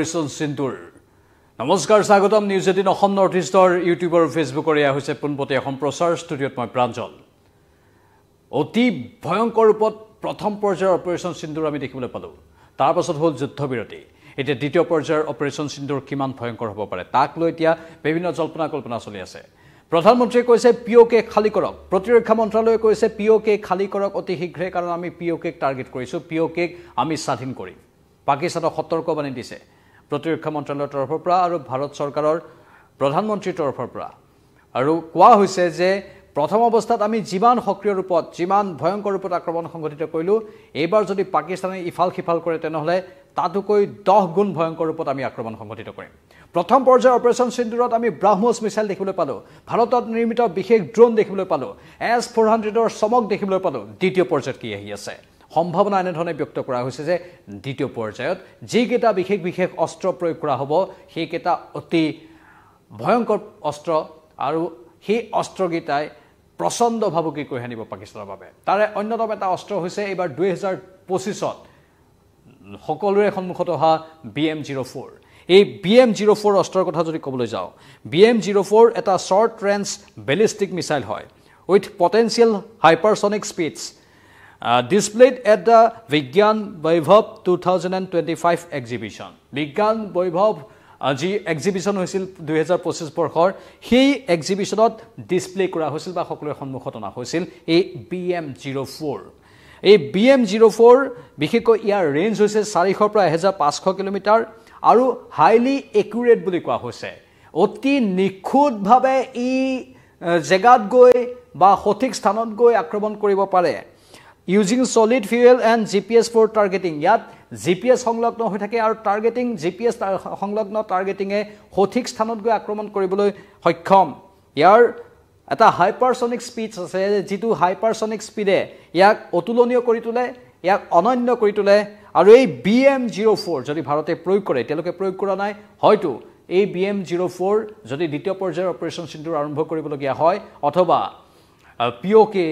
Operation সিন্দুৰ নমস্কাৰ স্বাগতম news 18 Assam north ইষ্টৰ ইউটিউবৰ ফেসবুকৰ এয়া হৈছে পোনপটীয়া সম্প্ৰচাৰ ষ্টুডিঅ'ত মই প্ৰাঞ্জল অতি ভয়ংকৰ ৰূপত প্ৰথম পৰ্যায়ৰ অপাৰেশ্যন সিন্দুৰ আমি দেখিবলৈ পালোঁ তাৰ পাছত হ'ল যুদ্ধবিৰতি এতিয়া দ্বিতীয় পৰ্যায়ৰ অপাৰেশ্যন সিন্দুৰ কিমান ভয়ংকৰ হ'ব পাৰে তাক লৈ এতিয়া বিভিন্ন জল্পনা কল্পনা চলি আছে প্ৰধানমন্ত্ৰীয়ে কৈছে পিঅকে খালি কৰক প্ৰতিৰক্ষা মন্ত্ৰালয়ে কৈছে পিঅকে খালি কৰক অতি শীঘ্ৰে কাৰণ আমি পিঅকে টাৰ্গেট কৰিছো পিঅকে আমি স্বাধীন কৰিম পাকিস্তানক সতৰ্কবাণী দিছে প্ৰতিৰক্ষা মন্ত্ৰালয়ৰ তৰফৰ পৰা আৰু ভাৰত চৰকাৰৰ প্ৰধানমন্ত্ৰীৰ তৰফৰ পৰা আৰু কোৱা হৈছে যে প্ৰথম অৱস্থাত আমি যিমান সক্ৰিয় ৰূপত যিমান ভয়ংকৰ ৰূপত আক্ৰমণ সংঘটিত কৰিলো এইবাৰ যদি পাকিস্তানে ইফাল খিফাল কৰে তেনেহলে তাতকৈ 10 গুণ ভয়ংকৰ ৰূপত আমি আক্ৰমণ সংঘটিত কৰিম প্ৰথম পৰ্যায়ৰ অপাৰেশ্যন সিন্দুৰত আমি ব্ৰাহ্মোছ মিছাইল দেখিবলৈ পালো ভাৰতত নিৰ্মিত বিশেষ ড্ৰোন দেখিবলৈ পালো S-400ৰ চমক দেখিবলৈ পালো দ্বিতীয় পৰ্যায়ত কি আহি আছে সম্ভাৱনা এনেধৰণে ব্যক্ত কৰা হৈছে যে দ্বিতীয় পৰ্যায়ত যিকেইটা বিশেষ অস্ত্ৰ প্ৰয়োগ কৰা হ'ব সেইকেইটা অতি ভয়ংকৰ অস্ত্ৰ আৰু সেই অস্ত্ৰকেইটাই প্ৰচণ্ড ভাবুকি কৰি আনিব পাকিস্তানৰ বাবে তাৰে অন্যতম এটা অস্ত্ৰ হৈছে এইবাৰ 2025ত সকলোৰে সন্মুখত অহা BM-04 এই BM-04 অস্ত্ৰৰ কথা যদি ক'বলৈ যাওঁ BM-04 এটা শৰ্ট ৰেঞ্জ বেলিষ্টিক মিছাইল হয় with potential hypersonic speeds displayed at the Vigyan Vaibhav 2025 exhibition. Vigyan Vaibhav ji exhibition হৈছিল 2025 বৰ্ষৰ সেই এক্সিবিশনত ডিসপ্লে কৰা হৈছিল বা সকলোৰে সন্মুখত অনা হৈছিল এই BM-04 এই BM-04 বিশেষকৈ ইয়াৰ ৰেঞ্জ হৈছে 400 পৰা 1500 কিলোমিটাৰ আৰু হাইলি একুৰেট বুলি কোৱা হৈছে অতি নিখুঁতভাৱে ই জেগাত গৈ বা সঠিক স্থানত গৈ আক্ৰমণ কৰিব পাৰে Using solid fuel and GPS for targeting. Yat GPS সংলগ্ন হৈ থাকে আৰু টাৰ্গেটিং GPS সংলগ্ন টাৰ্গেটিংে সঠিক স্থানত গৈ আক্ৰমণ কৰিবলৈ সক্ষম ইয়াৰ এটা হাইপাৰসনিক স্পীড আছে যেটো হাইপাৰসনিক স্পীডে ইয়াক অতুলনীয় কৰি তোলে ইয়াক অনন্য কৰি তোলে আৰু এই BM-04 যদি ভাৰতে প্ৰয়োগ কৰে তেওঁলোকে প্ৰয়োগ কৰা নাই হয়তো এই BM-04 যদি দ্বিতীয় পৰ্যায়ৰ অপাৰেশ্যন সিন্দুৰ আৰম্ভ কৰিবলগীয়া হয় অথবা পিঅকে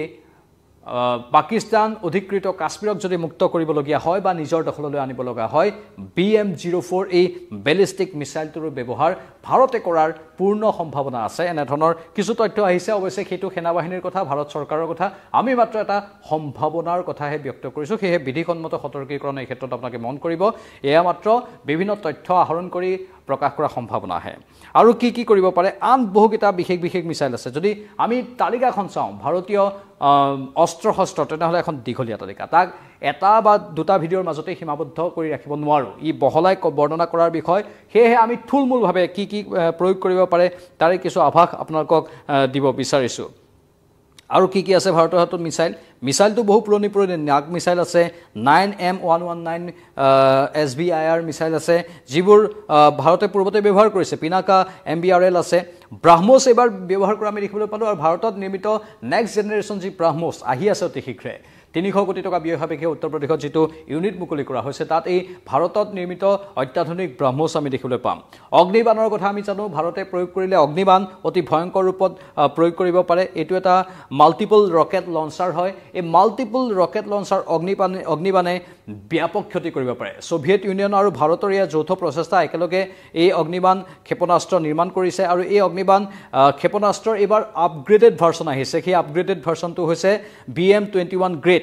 পাকিস্তান অধিকৃত কাশ্মীৰক যদি মুক্ত কৰিবলগীয়া হয় বা নিজৰ দখললৈ আনিব লগা হয় BM-04 এই বেলিষ্টিক মিছাইলটোৰ ব্যৱহাৰ ভাৰতে কৰাৰ পূৰ্ণ সম্ভাৱনা আছে এনে ধৰণৰ কিছু তথ্য আহিছে অৱশ্যে সেইটো সেনাবাহিনীৰ কথা ভাৰত চৰকাৰৰ কথা আমি মাত্ৰ এটা সম্ভাৱনাৰ কথাহে ব্যক্ত কৰিছো সেয়ে বিধিসন্মত সতৰ্কীকৰণ এই ক্ষেত্ৰত আপোনাক মন কৰিব এয়া মাত্ৰ বিভিন্ন তথ্য আহৰণ কৰি প্ৰকাশ কৰা সম্ভাৱনা আছে আৰু কি কৰিব পাৰে আন বহুকেইটা বিশেষ মিছাইল আছে যদি আমি তালিকাখন চাওঁ ভাৰতীয় অস্ত্ৰ শস্ত্ৰ তেনেহলে এখন দীঘলীয়া তালিকা তাক এটা বা দুটা ভিডিঅ'ৰ মাজতে সীমাবদ্ধ কৰি ৰাখিব নোৱাৰো ই বহলাই বৰ্ণনা কৰাৰ বিষয় সেয়ে আমি থুলমূলভাৱে কি প্ৰয়োগ কৰিব পাৰে তাৰে কিছু আভাস আপোনালোকক দিব বিচাৰিছো আৰু কি আছে ভাৰতৰ হাতত মিছাইলটো বহু পুৰণি নাগ মিছাইল আছে 9M119 SBIR মিছাইল আছে যিবোৰ ভাৰতে পূৰ্বতে ব্যৱহাৰ কৰিছে পিনাকা MBRL আছে ব্ৰাহ্মোছ এবাৰ ব্যৱহাৰ কৰা আমি দেখিবলৈ পালো আৰু ভাৰতত নিৰ্মিত নেক্সট জেনেৰেশ্যন যি ব্ৰাহ্মোছ আহি আছে অতি শীঘ্ৰে 300 কোটি টকা ব্যয় সাপেক্ষে উত্তৰ প্ৰদেশত যেটো ইউনিট মুকলি কৰা হৈছে তাত এই ভাৰতত নিৰ্মিত অত্যাধুনিক ব্ৰাহ্মোছ আমি দেখিবলৈ পাম অগ্নিবাণৰ কথা আমি জানো ভাৰতে প্ৰয়োগ কৰিলে অগ্নিবাণ অতি ভয়ংকৰ ৰূপত প্ৰয়োগ কৰিব পাৰে এটো এটা মাল্টিপল ৰকেট লঞ্চাৰ হয় এই মাল্টিপল ৰকেট লঞ্চাৰ অগ্নিবাণে ব্যাপক ক্ষতি কৰিব পাৰে সোভিয়েট ইউনিয়ন আৰু ভাৰতৰ ইয়া যৌথ প্ৰচেষ্টা একেলগে এই অগ্নিবাণ ক্ষেপণাস্ত্ৰ নিৰ্মাণ কৰিছে আৰু এই অগ্নিবাণ ক্ষেপণাস্ত্ৰৰ এবাৰ আপগ্ৰেডেড ভাৰ্চন আহিছে সেই আপগ্ৰেডেড ভাৰ্চনটো হৈছে BM-21 grade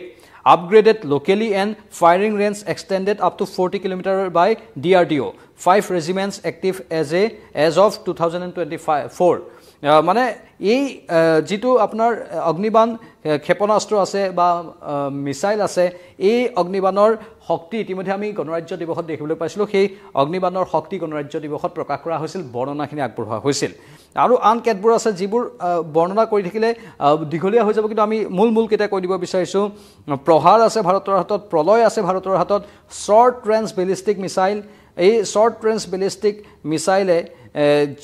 upgraded locally and firing range extended up to 40 km by DRDO 5 regiments active as of 2024 মানে এই যেটো আপোনাৰ অগ্নিবাণ ক্ষেপণাস্ত্ৰ আছে বা মিছাইল আছে এই অগ্নিবাণৰ শক্তি ইতিমধ্যে আমি গণৰাজ্য দিৱসত দেখিবলৈ পাইছিলো সেই অগ্নিবাণৰ শক্তি গণৰাজ্য দিৱসত প্ৰকাশ কৰা হৈছিল বৰ্ণনাখিনি আগবঢ়োৱা হৈছিল আৰু আন কেতবোৰ আছে যিবোৰ বৰ্ণনা কৰি থাকিলে দীঘলীয়া হৈ যাব কিন্তু আমি মূল কেটা কৈ দিব বিচাৰিছো প্ৰহাৰ আছে ভাৰতৰ হাতত প্ৰলয় আছে ভাৰতৰ হাতত শৰ্ট ৰেঞ্জ বেলিষ্টিক মিছাইল এই শৰ্ট ৰেঞ্জ বেলিষ্টিক মিছাইলে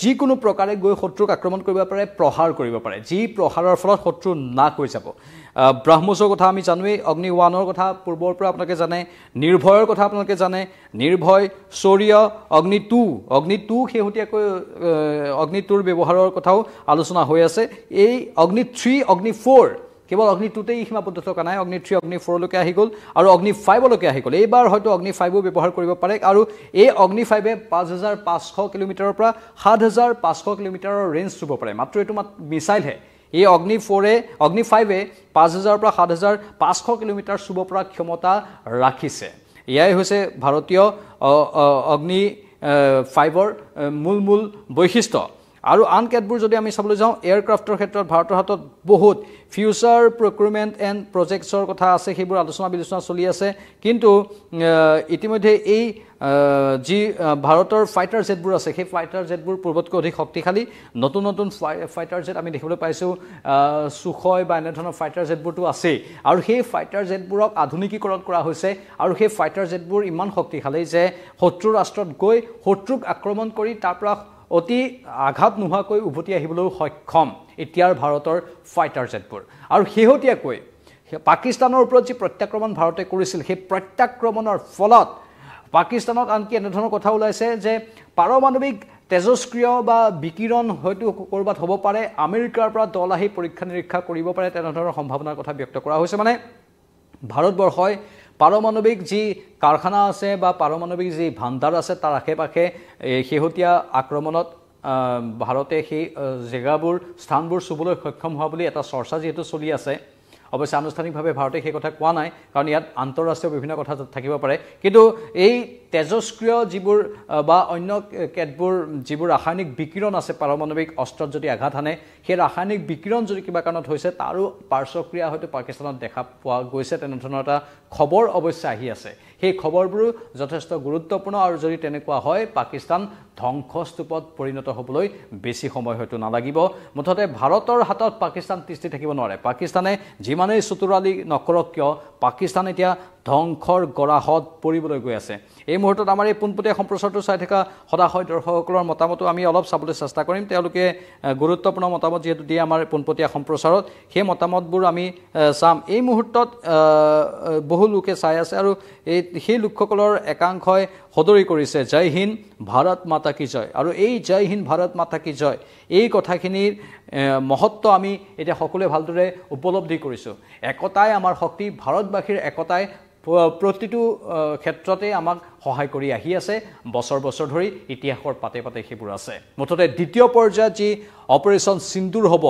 যিকোনো প্ৰকাৰে গৈ শত্ৰুক আক্ৰমণ কৰিব পাৰে প্ৰহাৰ কৰিব পাৰে যি প্ৰহাৰৰ ফলত শত্ৰু নাক হৈ যাব ব্ৰাহ্মোছৰ কথা আমি জানোৱেই অগ্নি 1ৰ কথা পূৰ্বৰ পৰা আপোনালোকে জানে নিৰ্ভয়ৰ কথা আপোনালোকে জানে নিৰ্ভয় শৌৰ্য অগ্নি 2 হেহতিয়াকৈ অগ্নি 2ৰ ব্যৱহাৰৰ কথাও আলোচনা হৈ আছে এই অগ্নি 3 অগ্নি 4 কেৱল অগ্নি 2তেই সীমাবদ্ধ থকা নাই অগ্নি 3 অগ্নি 4 লৈকে আহি গ'ল আৰু অগ্নি 5 লৈকে আহি গ'ল এইবাৰ হয়তো অগ্নি 5ও ব্যৱহাৰ কৰিব পাৰে আৰু এই অগ্নি 5এ 5500 কিলোমিটাৰৰ পৰা 7500 কিলোমিটাৰৰ ৰেঞ্জ চুব পাৰে মাত্ৰ এইটো মিসাইল হে এই অগ্নি 4এ অগ্নি 5এ 5000 পৰা 7500 কিলোমিটাৰ চুব পৰা ক্ষমতা ৰাখিছে ইয়াই হৈছে ভাৰতীয় অগ্নি 5ৰ মূল বৈশিষ্ট্য আৰু আন কেতবোৰ যদি আমি চাবলৈ যাওঁ এয়াৰক্ৰাফ্টৰ ক্ষেত্ৰত ভাৰতৰ হাতত বহুত ফিউচাৰ প্ৰক্ৰুৰমেণ্ট এণ্ড প্ৰজেক্টছৰ কথা আছে সেইবোৰ আলোচনা বিলোচনা চলি আছে কিন্তু ইতিমধ্যে এই যি ভাৰতৰ ফাইটাৰ জেটবোৰ আছে সেই ফাইটাৰ জেটবোৰ পূৰ্বতকৈ অধিক শক্তিশালী নতুন ফাইটাৰ জেট আমি দেখিবলৈ পাইছোঁ সুখয় বা এনে ধৰণৰ ফাইটাৰ জেটবোৰটো আছে আৰু সেই ফাইটাৰ জেটবোৰক আধুনিকীকৰণ কৰা হৈছে আৰু সেই ফাইটাৰ জেটবোৰ ইমান শক্তিশালী যে শত্ৰু ৰাষ্ট্ৰত গৈ শত্ৰুক আক্ৰমণ কৰি তাৰ পৰা অতি আঘাত নোহোৱাকৈ উভতি আহিবলৈ সক্ষম এতিয়াৰ ভাৰতৰ ফাইটাৰ জেটবোৰ আৰু শেহতীয়াকৈ পাকিস্তানৰ ওপৰত যি প্ৰত্যাক্ৰমণ ভাৰতে কৰিছিল সেই প্ৰত্যাক্ৰমণৰ ফলত পাকিস্তানত আনকি এনে ধৰণৰ কথা ওলাইছে যে পাৰমাণৱিক তেজস্ক্ৰিয় বা বিকিৰণ হয়তো কৰবাত হ'ব পাৰে আমেৰিকাৰ পৰা দল আহি পৰীক্ষা নিৰীক্ষা কৰিব পাৰে তেনে ধৰণৰ সম্ভাৱনাৰ কথা ব্যক্ত কৰা হৈছে মানে ভাৰতবৰ্ষই পাৰমাণৱিক যি কাৰখানা আছে বা পাৰমাণৱিক যি ভাণ্ডাৰ আছে তাৰ আশে-পাশে শেহতীয়া আক্ৰমণত ভাৰতে সেই জেগাবোৰ স্থানবোৰ চুবলৈ সক্ষম হোৱা বুলি এটা চৰ্চা যেহেতু চলি আছে অৱশ্যে আনুষ্ঠানিকভাৱে ভাৰতে সেই কথা কোৱা নাই কাৰণ ইয়াত আন্তঃৰাষ্ট্ৰীয় বিভিন্ন কথা থাকিব পাৰে কিন্তু এই তেজস্ক্ৰিয় যিবোৰ বা অন্য কেতবোৰ যিবোৰ ৰাসায়নিক বিকিৰণ আছে পাৰমাণৱিক অস্ত্ৰত যদি আঘাত হানে সেই ৰাসায়নিক বিকিৰণ যদি কিবা কাৰণত হৈছে তাৰো পাৰ্শ্বক্ৰিয়া হয়তো পাকিস্তানত দেখা পোৱা গৈছে তেনে ধৰণৰ এটা খবৰ অৱশ্যে আহি আছে সেই খবৰবোৰ যথেষ্ট গুৰুত্বপূৰ্ণ আৰু যদি তেনেকুৱা হয় পাকিস্তান ধ্বংসস্তূপত পৰিণত হ'বলৈ বেছি সময় হয়তো নালাগিব মুঠতে ভাৰতৰ হাতত পাকিস্তান তিষ্ঠি থাকিব নোৱাৰে পাকিস্তানে যিমানেই চতুৰালি নকৰক কিয় পাকিস্তান এতিয়া ধ্বংসৰ গৰাহত পৰিবলৈ গৈ আছে এই মুহূৰ্তত আমাৰ এই পোনপটীয়া সম্প্ৰচাৰটো চাই থকা সদাশয় দৰ্শকসকলৰ মতামতো আমি অলপ চাবলৈ চেষ্টা কৰিম তেওঁলোকে গুৰুত্বপূৰ্ণ মতামত যেহেতু দিয়ে আমাৰ পোনপটীয়া সম্প্ৰচাৰত সেই মতামতবোৰ আমি চাম এই মুহূৰ্তত বহু লোকে চাই আছে আৰু সেই লোকসকলৰ একাংশই সদৰি কৰিছে জয় হিন্দ ভাৰত মাতা কি জয় আৰু এই জয় হিন্দ ভাৰত মাতা কি জয় এই কথাখিনিৰ মহত্ব আমি এতিয়া সকলোৱে ভালদৰে উপলব্ধি কৰিছোঁ একতাই আমাৰ শক্তি ভাৰতবাসীৰ একতাই প্ৰতিটো ক্ষেত্ৰতে আমাক সহায় কৰি আহি আছে বছৰ ধৰি ইতিহাসৰ পাতে সেইবোৰ আছে মুঠতে দ্বিতীয় পৰ্যায়ত যি অপাৰেশ্যন সিন্দুৰ হ'ব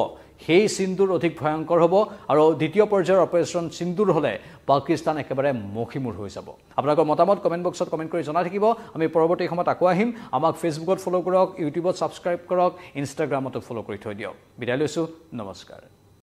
সেই সিন্দুৰ অধিক ভয়ংকৰ হ'ব আৰু দ্বিতীয় পৰ্যায়ৰ অপাৰেশ্যন সিন্দুৰ হ'লে পাকিস্তান একেবাৰে মখিমূৰ হৈ যাব আপোনালোকৰ মতামত কমেণ্ট বক্সত কমেণ্ট কৰি জনাই থাকিব আমি পৰৱৰ্তী সময়ত আকৌ আহিম আমাক ফেচবুকত ফ'ল' কৰক ইউটিউবত ছাবস্ক্ৰাইব কৰক ইনষ্টাগ্ৰামতো ফ'ল' কৰি থৈ দিয়ক বিদায় লৈছোঁ নমস্কাৰ